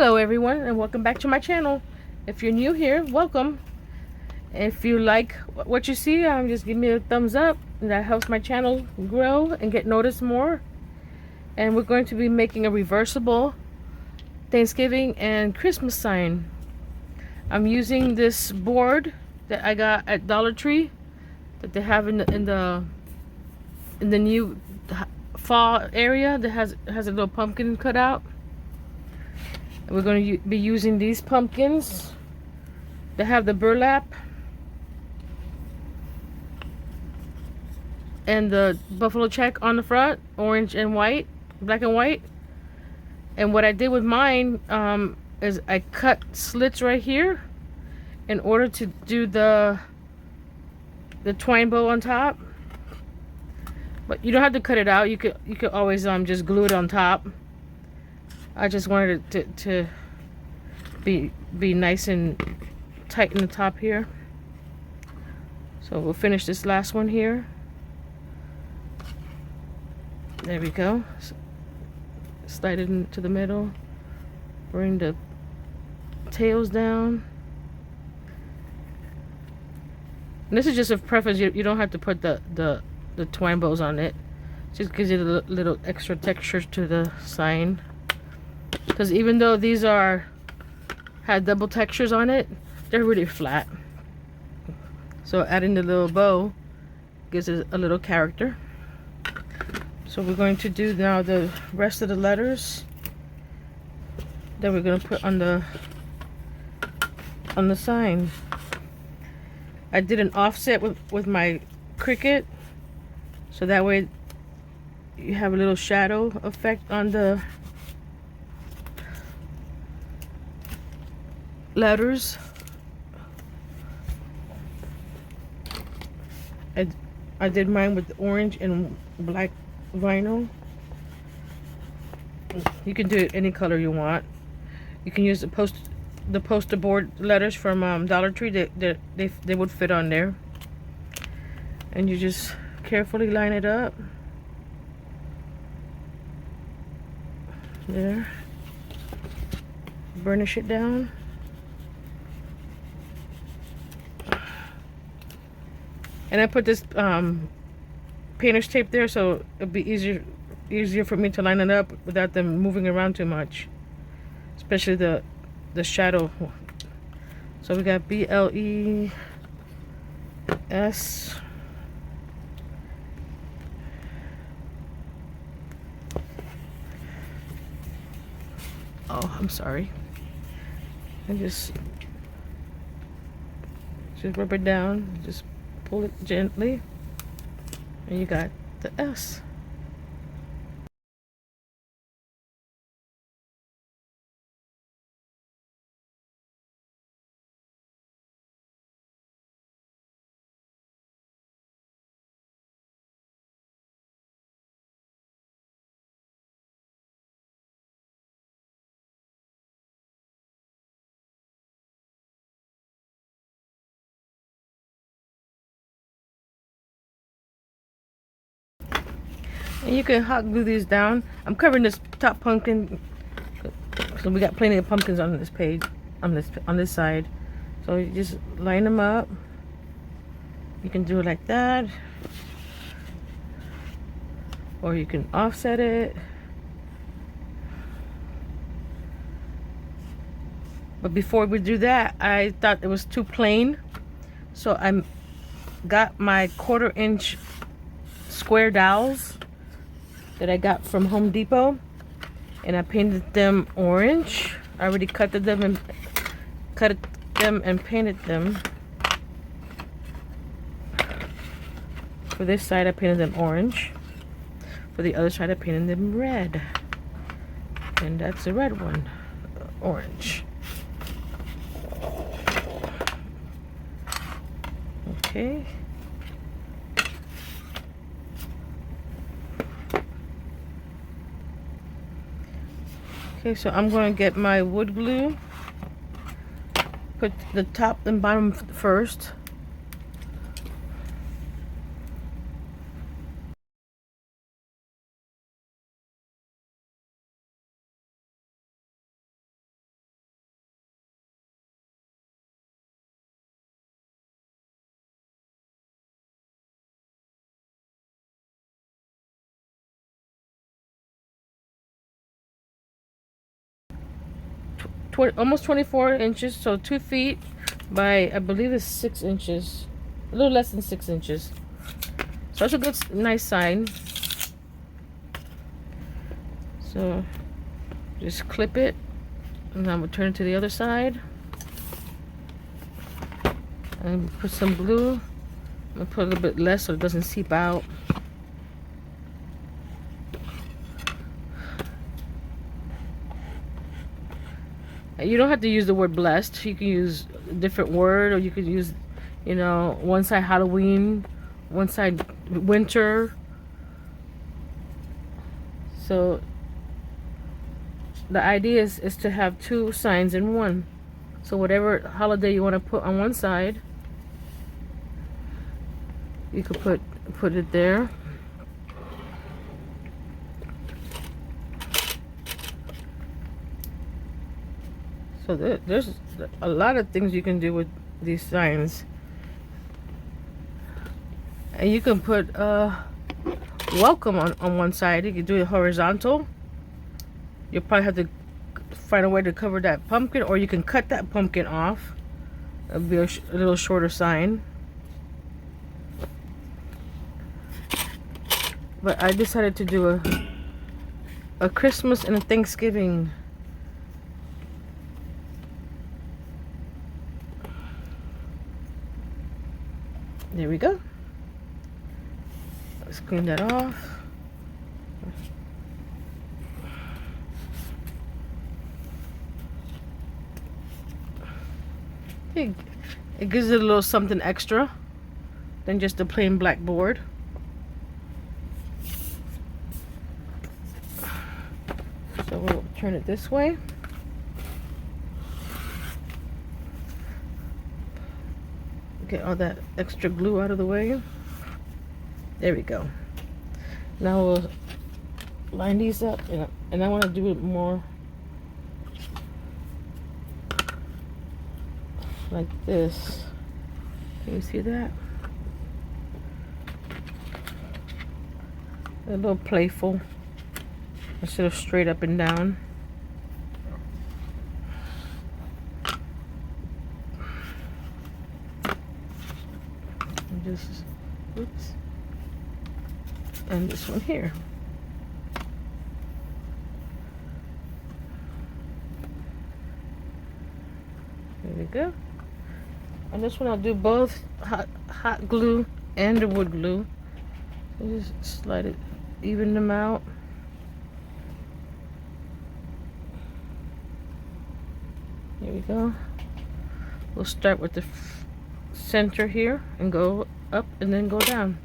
Hello everyone, and welcome back to my channel. If you're new here, welcome. If you like what you see, just give me a thumbs up. That helps my channel grow and get noticed more. And we're going to be making a reversible Thanksgiving and Christmas sign. I'm using this board that I got at Dollar Tree that they have in the new fall area that has a little pumpkin cut out. We're going to be using these pumpkins that have the burlap and the buffalo check on the front, orange and white, black and white. And what I did with mine is I cut slits right here in order to do the twine bow on top. But you don't have to cut it out. You could always just glue it on top. I just wanted it to be nice and tight in the top here. So we'll finish this last one here. There we go. Slide it into the middle. Bring the tails down. And this is just a preference. You don't have to put the twine bows on it. Just gives you a little extra texture to the sign. Because even though these had double textures on it, they're really flat. So adding the little bow gives it a little character. So we're going to do now the rest of the letters that we're going to put on the sign. I did an offset with my Cricut, so that way you have a little shadow effect on the letters. I did mine with orange and black vinyl. You can do it any color you want. You can use the poster board letters from Dollar Tree. They would fit on there. And you just carefully line it up. There. Burnish it down. And I put this painter's tape there so it'll be easier for me to line it up without them moving around too much, especially the shadow. So we got BLES. Oh, I'm sorry. And just rub it down. Just pull it gently, and you got the S. And you can hot glue these down. I'm covering this top pumpkin, so we got plenty of pumpkins on this page, on this side. So you just line them up. You can do it like that, or you can offset it. But before we do that, I thought it was too plain, so I got my 1/4 inch square dowels that I got from Home Depot, and I painted them orange. I already cut them and painted them. For this side, I painted them orange. For the other side, I painted them red. And that's the red one, orange. Okay. Okay, so I'm going to get my wood glue. Put the top and bottom first. almost 24 inches, so 2 feet by, I believe it's 6 inches, a little less than 6 inches. So that's a good, nice sign. So just clip it, and I'm gonna turn it to the other side and put some glue. I'm gonna put a little bit less so it doesn't seep out. You don't have to use the word blessed. You can use a different word, or you could use, you know, one side Halloween, one side winter. So the idea is to have 2 signs in one. So whatever holiday you want to put on one side, you could put it there. So there's a lot of things you can do with these signs. And you can put welcome on one side. You can do it horizontal. You'll probably have to find a way to cover that pumpkin, or you can cut that pumpkin off. It'll be a little shorter sign. But I decided to do a Christmas and a Thanksgiving. There we go. Let's clean that off. It gives it a little something extra than just a plain black board. So we'll turn it this way. Get all that extra glue out of the way. There we go. Now we'll line these up, and I want to do it more like this. Can you see that? A little playful instead of straight up and down. And just, oops. And this one here. There we go. And this one I'll do both hot glue and the wood glue. So just slide it, even them out. There we go. We'll start with the center here and go up and then go down.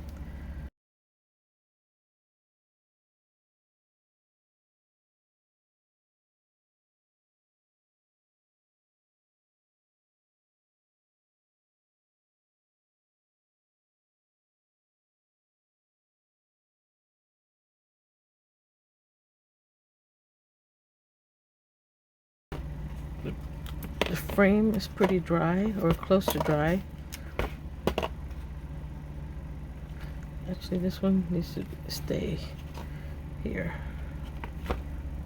The frame is pretty dry, or close to dry. Actually, this one needs to stay here.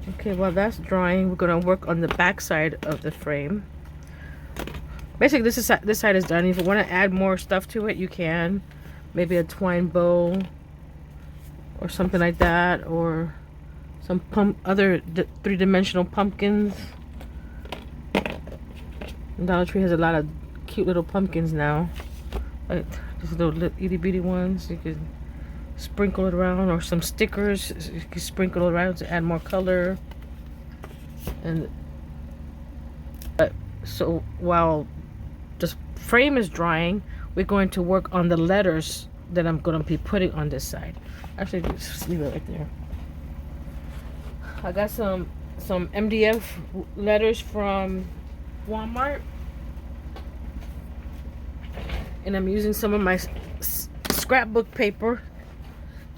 Okay, while that's drying, we're gonna work on the back side of the frame. Basically, this side is done. If you want to add more stuff to it, you can. Maybe a twine bow or something like that, or some other 3-dimensional pumpkins. Dollar Tree has a lot of cute little pumpkins now, like these little itty bitty ones. You can sprinkle it around, or some stickers. You can sprinkle it around to add more color. And so while the frame is drying, we're going to work on the letters that I'm going to be putting on this side. Actually, just leave it right there. I got some MDF letters from Walmart, and I'm using some of my scrapbook paper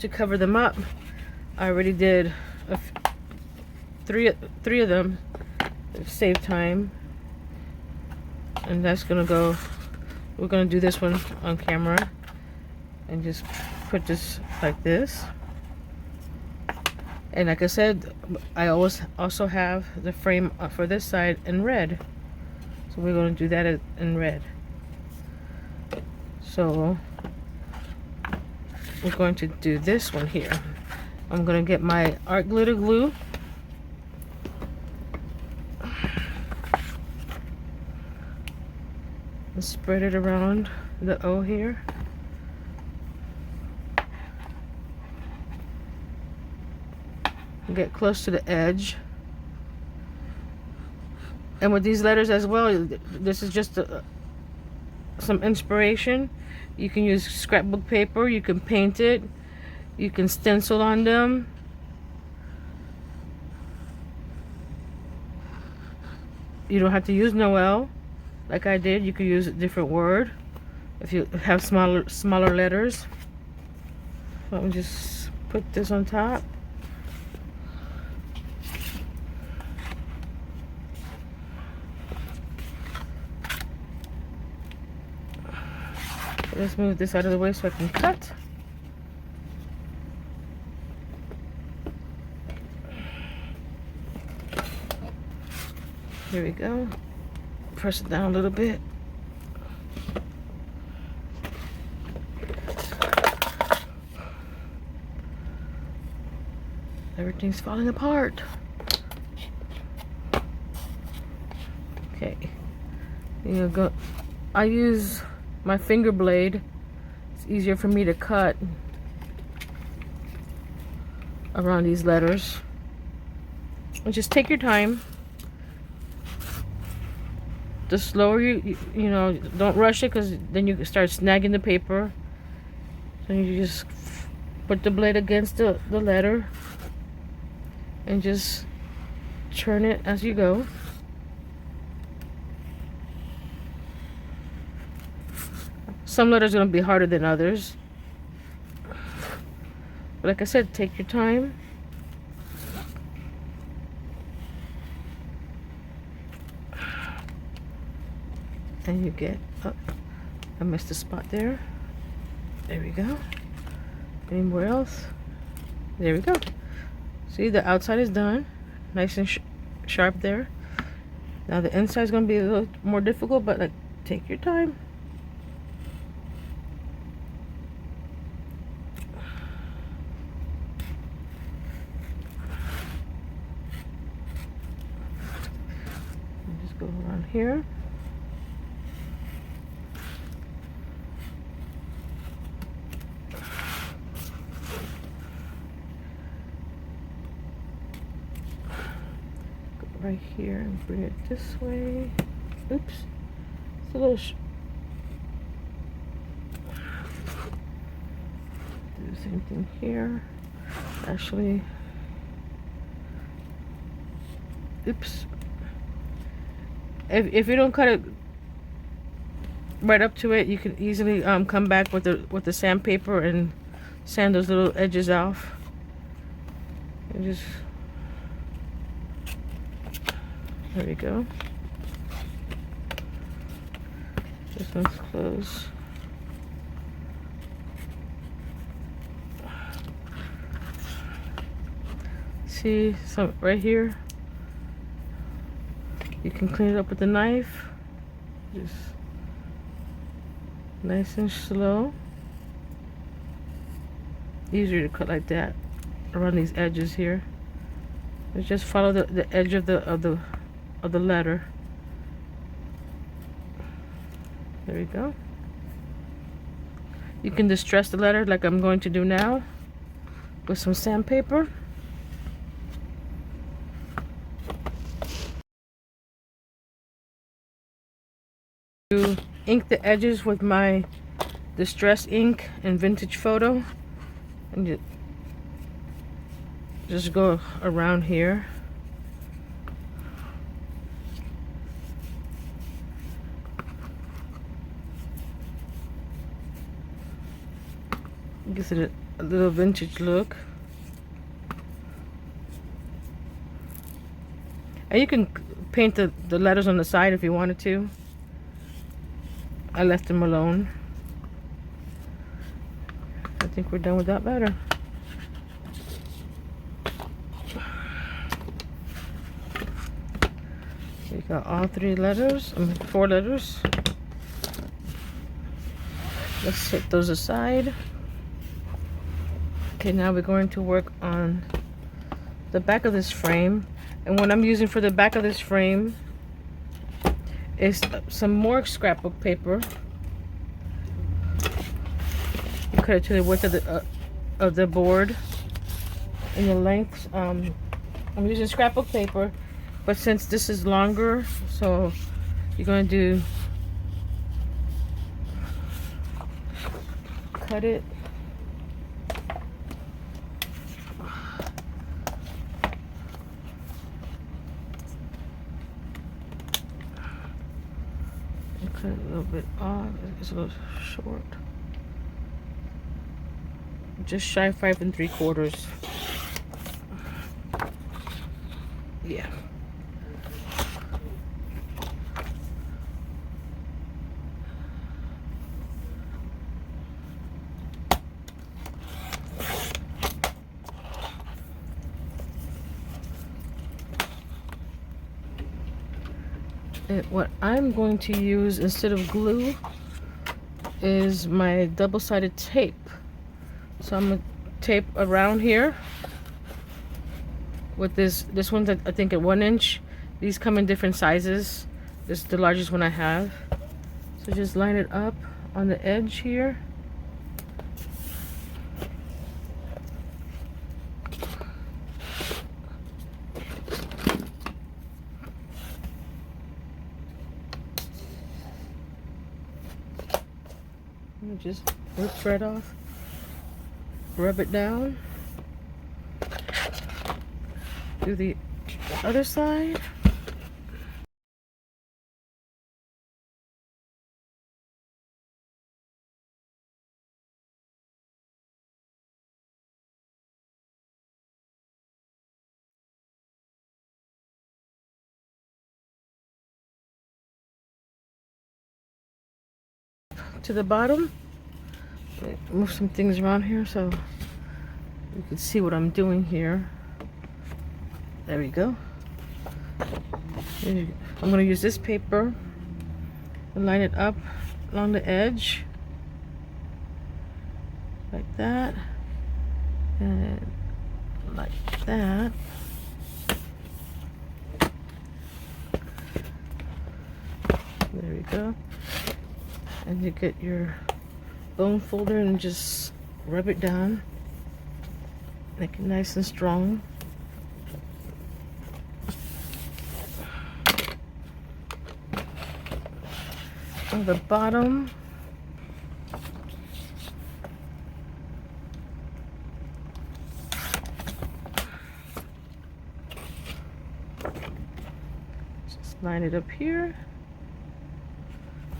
to cover them up. I already did three of them to save time, and that's gonna go. We're gonna do this one on camera and just put this like this. And like I said, I always also have the frame for this side in red. So we're going to do that in red. So we're going to do this one here. I'm going to get my art glitter glue. And spread it around the O here. Get close to the edge. And with these letters as well, this is just some inspiration. You can use scrapbook paper, you can paint it, you can stencil on them. You don't have to use Noel like I did. You could use a different word if you have smaller letters. Let me just put this on top. Let's move this out of the way so I can cut. Here we go. Press it down a little bit. Everything's falling apart. Okay. You go. I use my finger blade. It's easier for me to cut around these letters. And just take your time. The slower you know, don't rush it, because then you start snagging the paper. So you just put the blade against the letter and just turn it as you go. Some letters are going to be harder than others. But like I said, take your time. And you get, oh, I missed a spot there. There we go. Anywhere else? There we go. See, the outside is done. Nice and sharp there. Now the inside is going to be a little more difficult, but like, take your time. Just go around here. Right here and bring it this way. Oops, it's a little do the same thing here. Actually, oops. If you don't cut it right up to it, you can easily come back with the sandpaper and sand those little edges off. And just, there we go. This one's closed. See some right here? You can clean it up with a knife. Just nice and slow. Easier to cut like that around these edges here. Just follow the edge of the letter. There we go. You can distress the letter like I'm going to do now with some sandpaper. To ink the edges with my distress ink and vintage photo, and just go around here. Gives it a little vintage look. And you can paint the letters on the side if you wanted to. I left them alone. I think we're done with that letter. Got all 3 letters, 4 letters. Let's set those aside. Okay, now we're going to work on the back of this frame. And what I'm using for the back of this frame is some more scrapbook paper. You cut it to the width of the board and the length. I'm using scrapbook paper, but since this is longer, so you're going to cut it. Cut it a little bit off. It's a little short. Just shy of 5 3/4. Yeah. What I'm going to use instead of glue is my double-sided tape. So I'm gonna tape around here with this one's I think at 1 inch. These come in different sizes. This is the largest one I have. So just line it up on the edge here. And just rip thread off. Rub it down. Do the other side. To the bottom. Move some things around here so you can see what I'm doing here. There we go. I'm going to use this paper and line it up along the edge like that and like that. There we go. And you get your bone folder and just rub it down, make it nice and strong. On the bottom, just line it up here.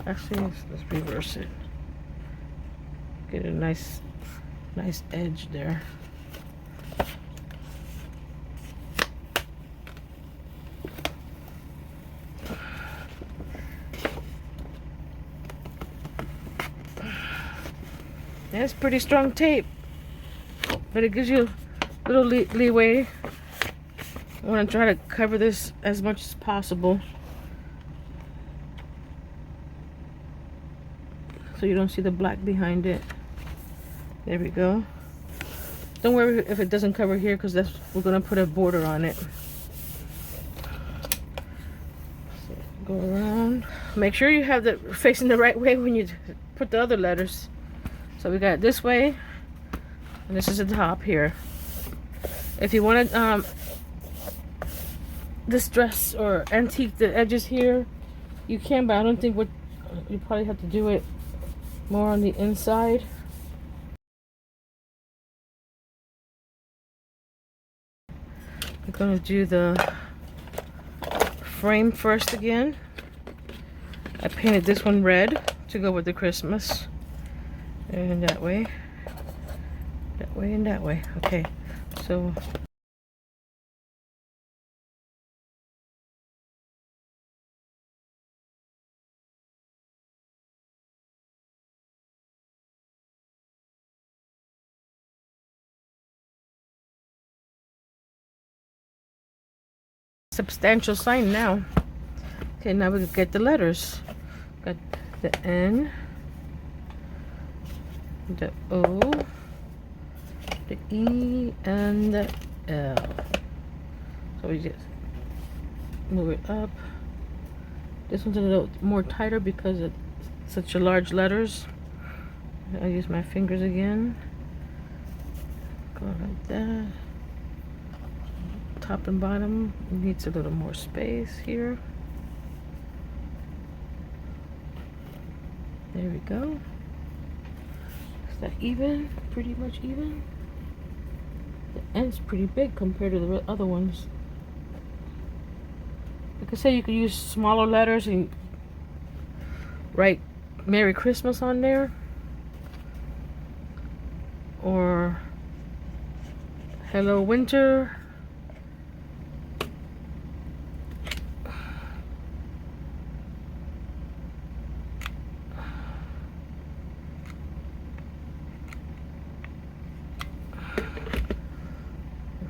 Actually, let's reverse it. Get a nice edge there. That's pretty strong tape, but it gives you a little leeway. I want to try to cover this as much as possible so you don't see the black behind it. There we go. Don't worry if it doesn't cover here, because we're gonna put a border on it. So go around. Make sure you have it facing the right way when you put the other letters. So we got it this way, and this is the top here. If you want to distress or antique the edges here, you can, but I don't think you probably have to do it more on the inside. We're gonna do the frame first again. I painted this one red to go with the Christmas. And that way, and that way. Okay, so substantial sign now. Okay, now we get the letters. Got the N, the O, the E, and the L. So we just move it up. This one's a little more tighter because it's such a large letters. I use my fingers again. Go like that. Top and bottom needs a little more space here. There we go. Is that even? Pretty much even. The N's pretty big compared to the other ones. Like I said, you could use smaller letters and write Merry Christmas on there. Or Hello Winter.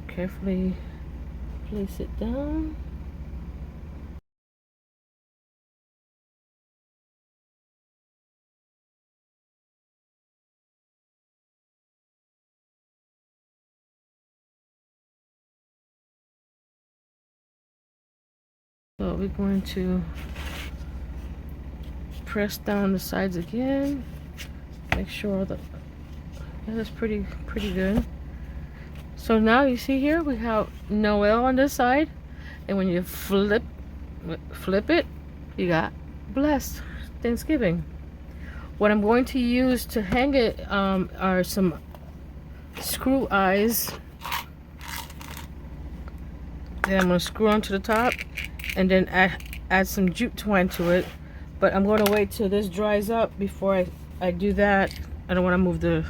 Carefully place it down. So we're going to press down the sides again. Make sure that that's pretty good. So now you see here we have Noel on this side, and when you flip it, you got Blessed Thanksgiving. What I'm going to use to hang it are some screw eyes that I'm going to screw onto the top, and then add some jute twine to it. But I'm going to wait till this dries up before I do that. I don't want to move the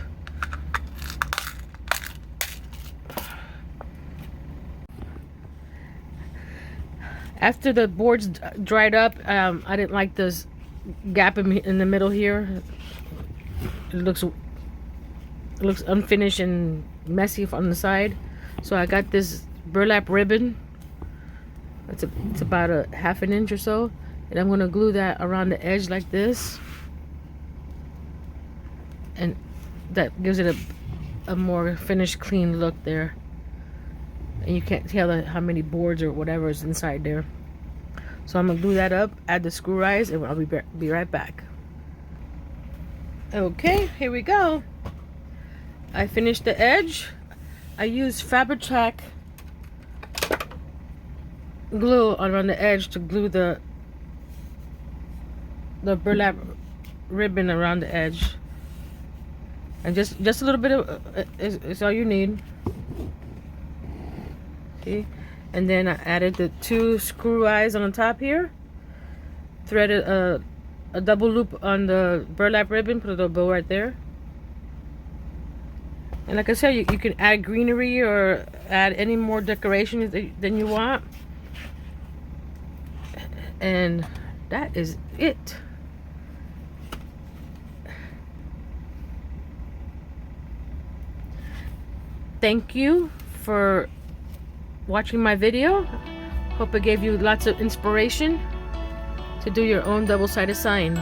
after the boards dried up. I didn't like this gap in the middle here. It looks unfinished and messy on the side. So I got this burlap ribbon. It's about a ½ inch or so, and I'm gonna glue that around the edge like this, and that gives it a more finished, clean look there. And you can't tell how many boards or whatever is inside there. So I'm gonna glue that up, add the screw eyes, and I'll be right back. Okay, here we go. I finished the edge. I used Fabri-Tac glue around the edge to glue the burlap ribbon around the edge, and just a little bit of is all you need. See, and then I added the 2 screw eyes on the top here, threaded a double loop on the burlap ribbon, put a little bow right there. And like I said, you can add greenery or add any more decorations than you want. And that is it. Thank you for watching my video. Hope it gave you lots of inspiration to do your own double-sided sign.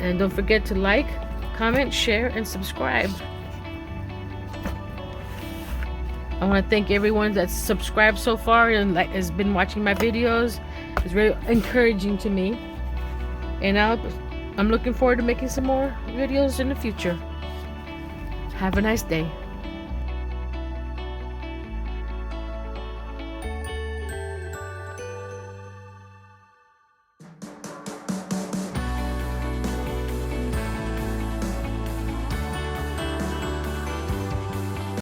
And don't forget to like, comment, share, and subscribe. I want to thank everyone that's subscribed so far and has been watching my videos. It's very encouraging to me, and I'm looking forward to making some more videos in the future. Have a nice day.